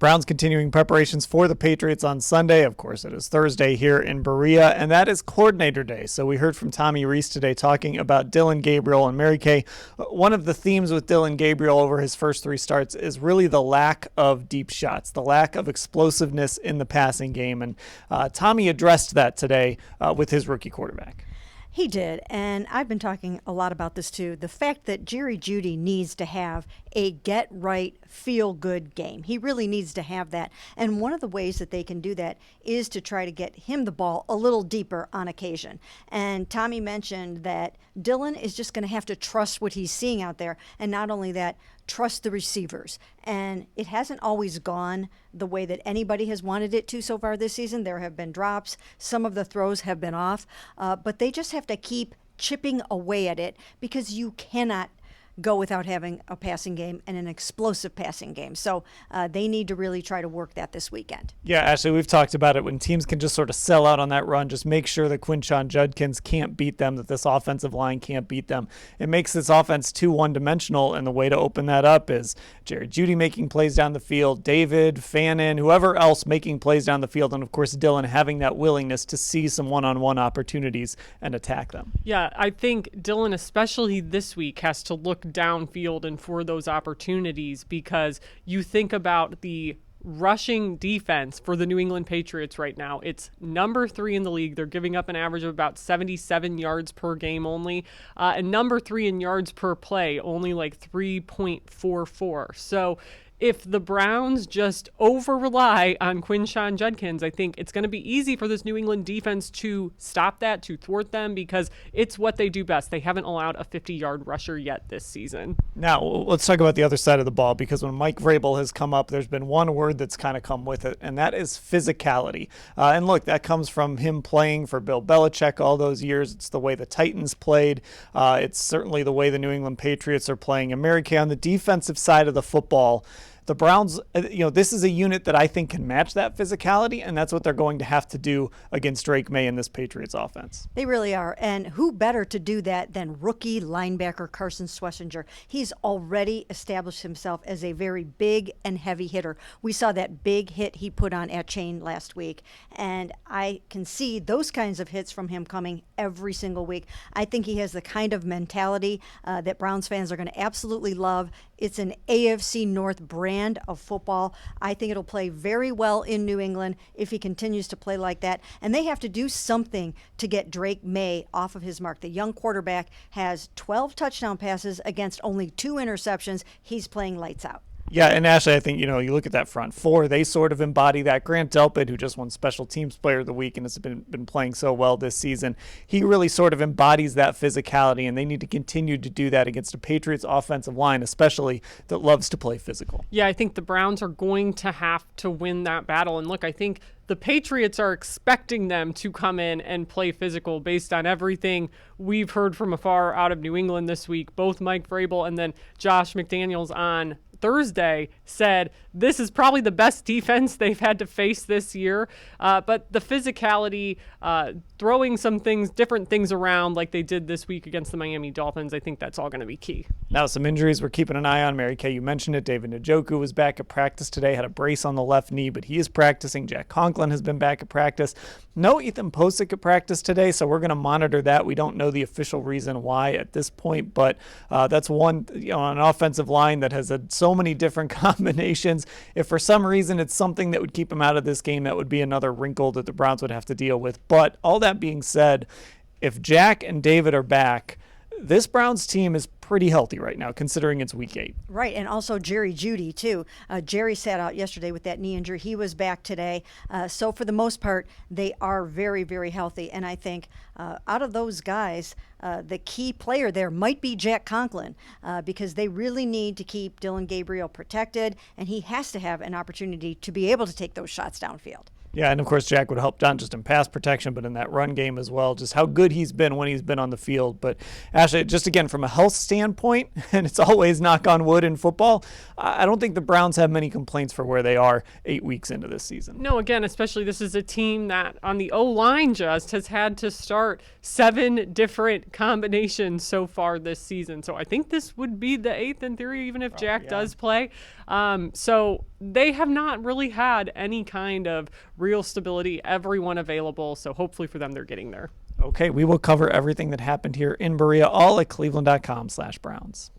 Browns continuing preparations for the Patriots on Sunday. Of course, it is Thursday here in Berea, and that is Coordinator Day. So we heard from Tommy Rees today talking about Dillon Gabriel and Mary Kay. One of the themes with Dillon Gabriel over his first 3 starts is really the lack of deep shots, the lack of explosiveness in the passing game. And Tommy addressed that today with his rookie quarterback. He did, and I've been talking a lot about this too. The fact that Jerry Jeudy needs to have a get-right, feel-good game. He really needs to have that. And one of the ways that they can do that is to try to get him the ball a little deeper on occasion. And Tommy mentioned that Dillon is just going to have to trust what he's seeing out there, and not only that, trust the receivers. And it hasn't always gone the way that anybody has wanted it to so far this season. There have been drops. Some of the throws have been off. But they just have to keep chipping away at it, because you cannot go without having a passing game and an explosive passing game. So they need to really try to work that this weekend. Yeah, Ashley, we've talked about it. When teams can just sort of sell out on that run, just make sure that Quinshon Judkins can't beat them, that this offensive line can't beat them. It makes this offense too one-dimensional, and the way to open that up is Jerry Jeudy making plays down the field, David, Fannin, whoever else making plays down the field, and of course Dillon having that willingness to see some one-on-one opportunities and attack them. Yeah, I think Dillon, especially this week, has to look downfield and for those opportunities, because you think about the rushing defense for the New England Patriots right now. It's number 3 in the league. They're giving up an average of about 77 yards per game only, and number 3 in yards per play, only like 3.44. So if the Browns just over-rely on Quinshon Judkins, I think it's going to be easy for this New England defense to stop that, to thwart them, because it's what they do best. They haven't allowed a 50-yard rusher yet this season. Now, let's talk about the other side of the ball, because when Mike Vrabel has come up, there's been one word that's kind of come with it, and that is physicality. And look, that comes from him playing for Bill Belichick all those years. It's the way the Titans played. It's certainly the way the New England Patriots are playing. And Mary Kay, on the defensive side of the football, the Browns, this is a unit that I think can match that physicality, and that's what they're going to have to do against Drake May in this Patriots offense. They really are, and who better to do that than rookie linebacker Carson Schlesinger? He's already established himself as a very big and heavy hitter. We saw that big hit he put on at Chain last week, and I can see those kinds of hits from him coming every single week. I think he has the kind of mentality that Browns fans are going to absolutely love. It's an AFC North brand of football. I think it'll play very well in New England if he continues to play like that. And they have to do something to get Drake May off of his mark. The young quarterback has 12 touchdown passes against only 2 interceptions. He's playing lights out. Yeah, and Ashley, I think, you look at that front 4, they sort of embody that. Grant Delpit, who just won Special Teams Player of the Week and has been playing so well this season, he really sort of embodies that physicality, and they need to continue to do that against a Patriots offensive line, especially that loves to play physical. Yeah, I think the Browns are going to have to win that battle. And look, I think the Patriots are expecting them to come in and play physical based on everything we've heard from afar out of New England this week. Both Mike Vrabel and then Josh McDaniels on Thursday said this is probably the best defense they've had to face this year. But the physicality, throwing some things, different things around like they did this week against the Miami Dolphins, I think that's all going to be key. Now, some injuries we're keeping an eye on. Mary Kay, you mentioned it. David Njoku was back at practice today, had a brace on the left knee, but he is practicing. Jack Conklin has been back at practice. No Ethan Posick at practice today, so we're going to monitor that. We don't know the official reason why at this point, but that's one, an offensive line that has had so many different combinations. If for some reason it's something that would keep him out of this game, that would be another wrinkle that the Browns would have to deal with. But all that being said, if Jack and David are back, this Browns team is pretty healthy right now, considering it's week 8. Right, and also Jerry Jeudy, too. Jerry sat out yesterday with that knee injury. He was back today. So for the most part, they are very, very healthy. And I think out of those guys, the key player there might be Jack Conklin, because they really need to keep Dillon Gabriel protected, and he has to have an opportunity to be able to take those shots downfield. Yeah, and of course Jack would help not just in pass protection, but in that run game as well, just how good he's been when he's been on the field. But Ashley, just again, from a health standpoint, and it's always knock on wood in football, I don't think the Browns have many complaints for where they are 8 weeks into this season. No, again, especially this is a team that on the O-line just has had to start 7 different combinations so far this season. So I think this would be the 8th in theory, even if Jack does play. So they have not really had any kind of real stability, everyone available. So hopefully for them, they're getting there. Okay, we will cover everything that happened here in Berea, all at cleveland.com/Browns.